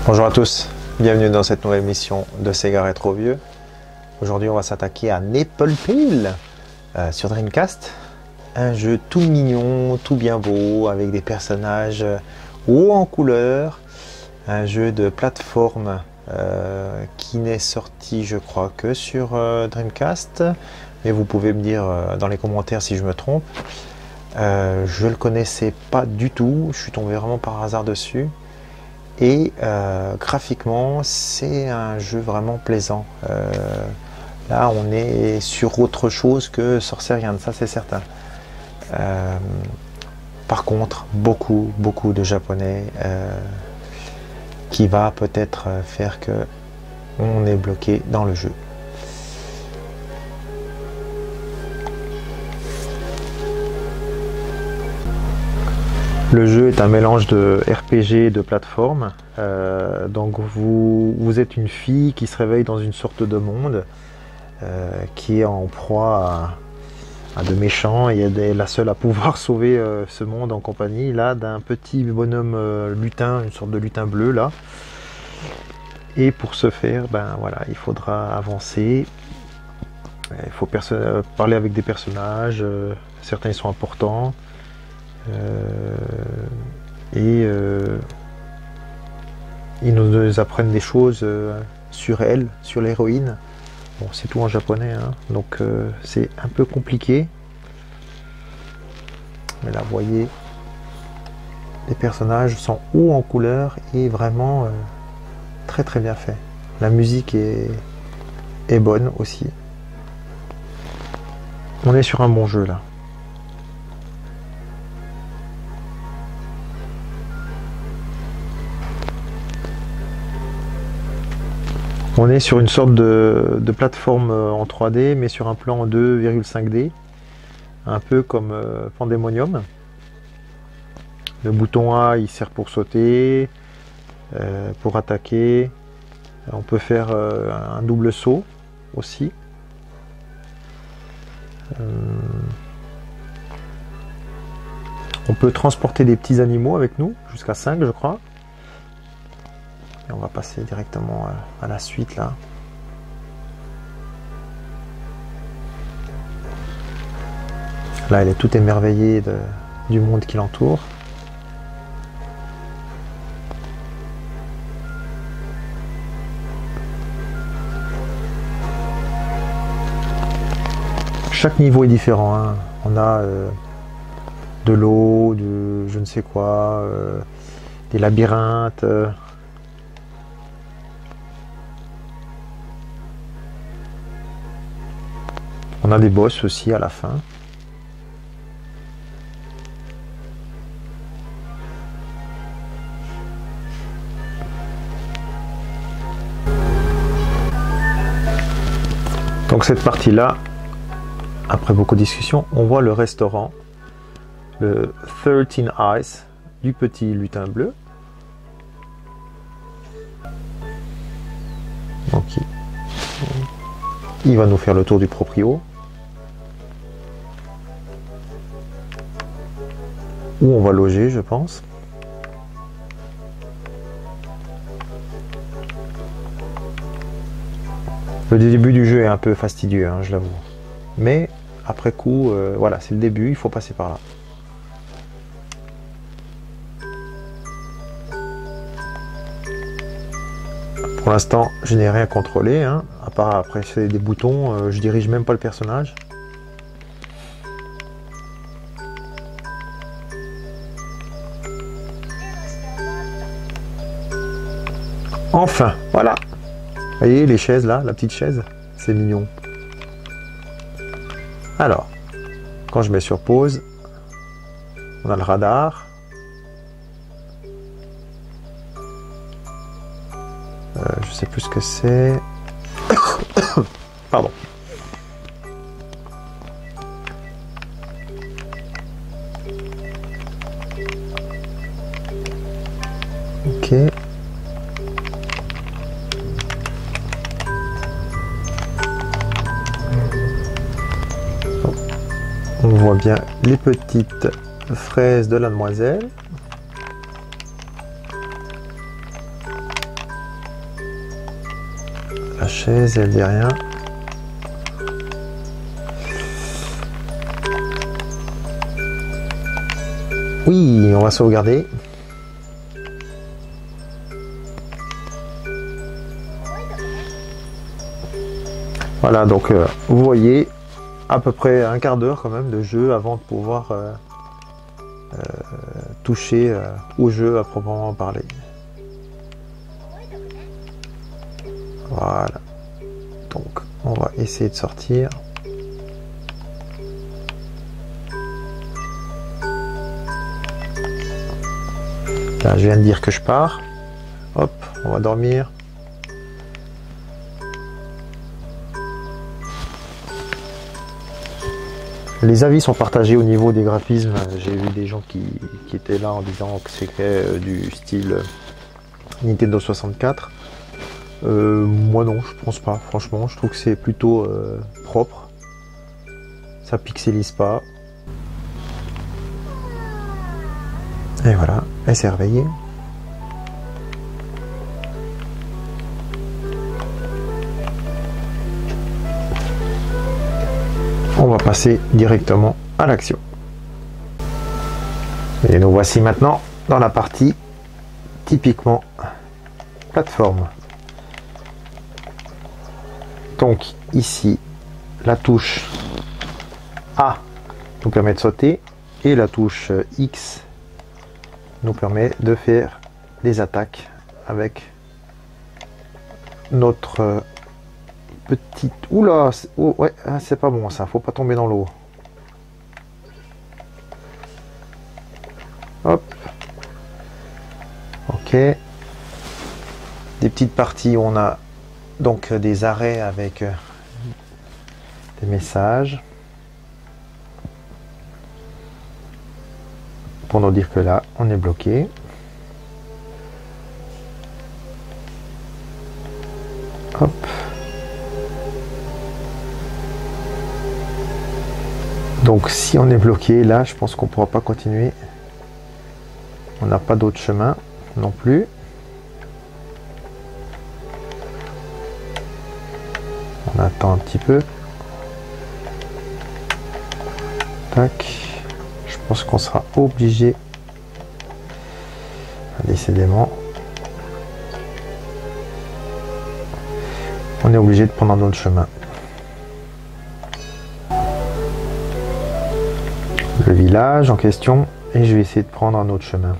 Bonjour à tous, bienvenue dans cette nouvelle émission de Sega Retro Vieux. Aujourd'hui on va s'attaquer à Maple Pile sur Dreamcast. Un jeu tout mignon, tout bien beau, avec des personnages hauts en couleur. Un jeu de plateforme qui n'est sorti je crois que sur Dreamcast. Mais vous pouvez me dire dans les commentaires si je me trompe. Je le connaissais pas du tout, je suis tombé vraiment par hasard dessus. Et graphiquement, c'est un jeu vraiment plaisant. Là, on est sur autre chose que Sorcerian, ça c'est certain. Par contre, beaucoup de japonais qui va peut-être faire que on est bloqué dans le jeu. Le jeu est un mélange de RPG et de plateforme. Donc vous êtes une fille qui se réveille dans une sorte de monde qui est en proie à de méchants et elle est la seule à pouvoir sauver ce monde en compagnie là d'un petit bonhomme lutin, une sorte de lutin bleu là. Et pour ce faire, ben voilà, il faudra avancer. Il faut parler avec des personnages, certains ils sont importants. Ils nous apprennent des choses sur elle, sur l'héroïne. Bon, c'est tout en japonais, hein, donc c'est un peu compliqué. Mais là, vous voyez, les personnages sont hauts en couleur et vraiment très bien fait. La musique est bonne aussi. On est sur un bon jeu là. On est sur une sorte de plateforme en 3D, mais sur un plan en 2,5D, un peu comme Pandemonium. Le bouton A, il sert pour sauter, pour attaquer. On peut faire un double saut aussi. On peut transporter des petits animaux avec nous, jusqu'à 5 je crois. Et on va passer directement à la suite là. Là, elle est toute émerveillée du monde qui l'entoure. Chaque niveau est différent, hein. On a de l'eau, de je ne sais quoi, des labyrinthes. On a des boss aussi à la fin. Donc cette partie-là, après beaucoup de discussions, on voit le restaurant, le 13 Eyes du petit lutin bleu. Donc il va nous faire le tour du proprio. Où on va loger, je pense. Le début du jeu est un peu fastidieux, hein, je l'avoue. Mais après coup, voilà, c'est le début, il faut passer par là. Pour l'instant, je n'ai rien contrôlé, hein, à part presser des boutons, je dirige même pas le personnage. Enfin, voilà. Vous voyez les chaises là, la petite chaise, c'est mignon. Alors, quand je mets sur pause, on a le radar. Je sais plus ce que c'est. Pardon. Ok. On voit bien les petites fraises de la demoiselle. La chaise, elle dit rien. Oui, on va sauvegarder. Voilà, donc vous voyez à peu près un quart d'heure quand même de jeu avant de pouvoir toucher au jeu à proprement parler. Voilà. Donc on va essayer de sortir. Là, je viens de dire que je pars. Hop, on va dormir. Les avis sont partagés au niveau des graphismes. J'ai vu des gens qui étaient là en disant que c'était du style Nintendo 64. Moi non, je pense pas. Franchement, je trouve que c'est plutôt propre. Ça pixelise pas. Et voilà, elle s'est réveillée. On va passer directement à l'action. Et nous voici maintenant dans la partie typiquement plateforme. Donc ici, la touche A nous permet de sauter et la touche X nous permet de faire des attaques avec notre petite... Oula, oh, ouais, c'est pas bon ça, faut pas tomber dans l'eau. Hop. Ok. Des petites parties où on a donc des arrêts avec des messages pour nous dire que là on est bloqué. Hop. Donc si on est bloqué là, je pense qu'on pourra pas continuer. On n'a pas d'autre chemin non plus. On attend un petit peu. Tac. Je pense qu'on sera obligé, décidément, on est obligé de prendre un autre chemin. Le village en question, et je vais essayer de prendre un autre chemin.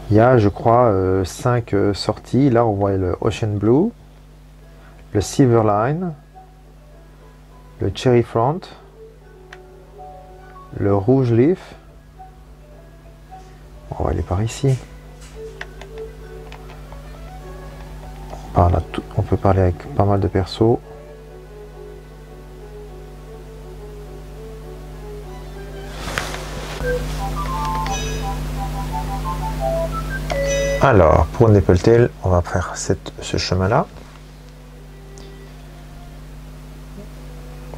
Il y a, je crois, 5 sorties. Là, on voit le Ocean Blue, le Silver Line, le Cherry Front, le Rouge Leaf. On va aller par ici. On peut parler avec pas mal de persos. Alors, pour Nepeltel, on va faire ce chemin-là.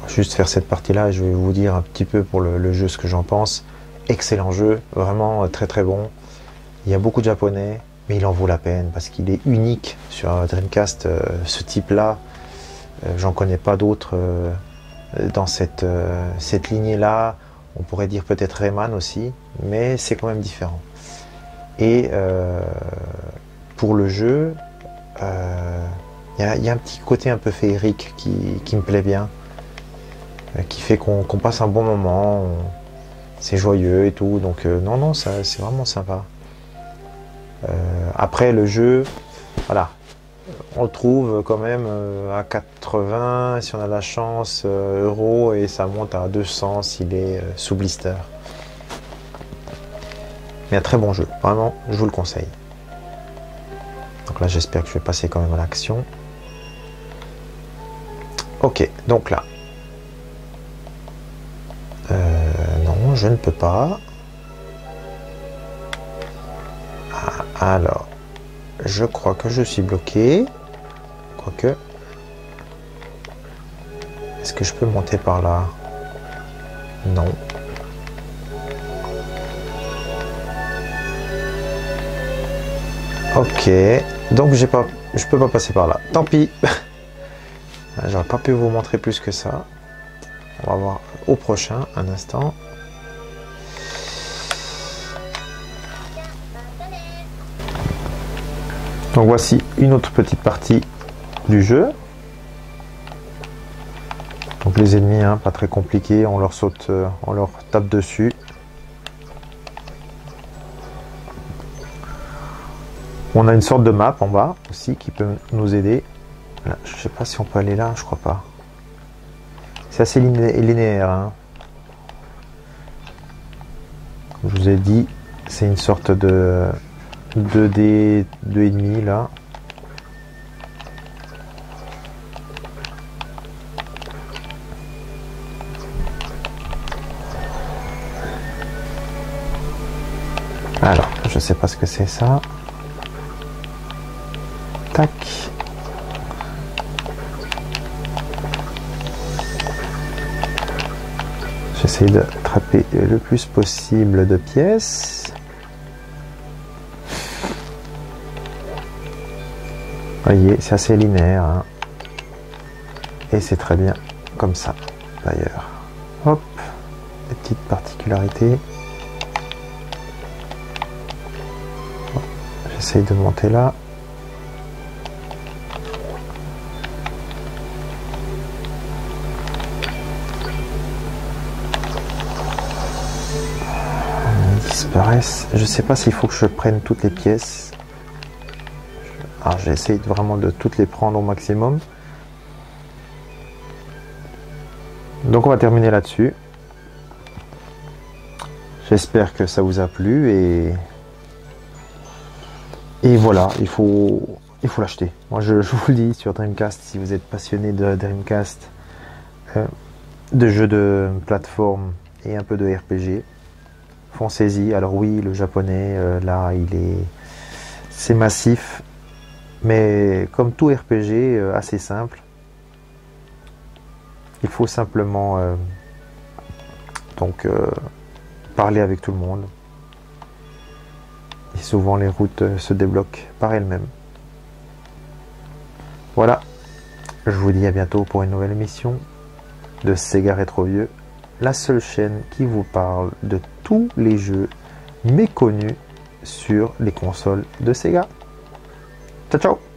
Juste faire cette partie-là, je vais vous dire un petit peu pour le jeu ce que j'en pense. Excellent jeu, vraiment très très bon. Il y a beaucoup de japonais, mais il en vaut la peine parce qu'il est unique sur Dreamcast, ce type-là. J'en connais pas d'autres dans cette lignée-là. On pourrait dire peut-être Rayman aussi, mais c'est quand même différent. Et pour le jeu, il y a un petit côté un peu féerique qui me plaît bien, qui fait qu'on passe un bon moment, c'est joyeux et tout, donc non, c'est vraiment sympa. Après le jeu, voilà, on le trouve quand même à 80, si on a la chance, euros, et ça monte à 200 s'il est sous blister. Mais un très bon jeu, vraiment, je vous le conseille. Donc là, j'espère que je vais passer quand même à l'action. Ok, donc là. Non, je ne peux pas. Ah, alors, je crois que je suis bloqué. Quoique. Est-ce que je peux monter par là? Non. Ok, Donc je peux pas passer par là. Tant pis. J'aurais pas pu vous montrer plus que ça. On va voir au prochain, un instant. Donc voici une autre petite partie du jeu. Donc les ennemis, hein, pas très compliqués, on leur saute, on leur tape dessus. On a une sorte de map en bas aussi qui peut nous aider. Là, je sais pas si on peut aller là, je crois pas. C'est assez linéaire. Hein. Comme je vous ai dit, c'est une sorte de 2D, 2,5 là. Alors, je sais pas ce que c'est ça. Tac. J'essaie d'attraper le plus possible de pièces. Voyez, c'est assez linéaire. Hein. Et c'est très bien comme ça, d'ailleurs. Hop, des petites particularités. J'essaie de monter là. Disparaissent. Je sais pas s'il faut que je prenne toutes les pièces. Alors j'essaie vraiment de toutes les prendre au maximum. Donc on va terminer là-dessus. J'espère que ça vous a plu et voilà, il faut l'acheter. Moi je vous le dis sur Dreamcast, si vous êtes passionné de Dreamcast, de jeux de plateforme et un peu de RPG, foncez-y. Alors oui, le japonais, là, c'est massif, mais comme tout RPG, assez simple. Il faut simplement parler avec tout le monde. Et souvent, les routes se débloquent par elles-mêmes. Voilà. Je vous dis à bientôt pour une nouvelle émission de Sega Rétro Vieux, la seule chaîne qui vous parle de tous les jeux méconnus sur les consoles de Sega. Ciao ciao!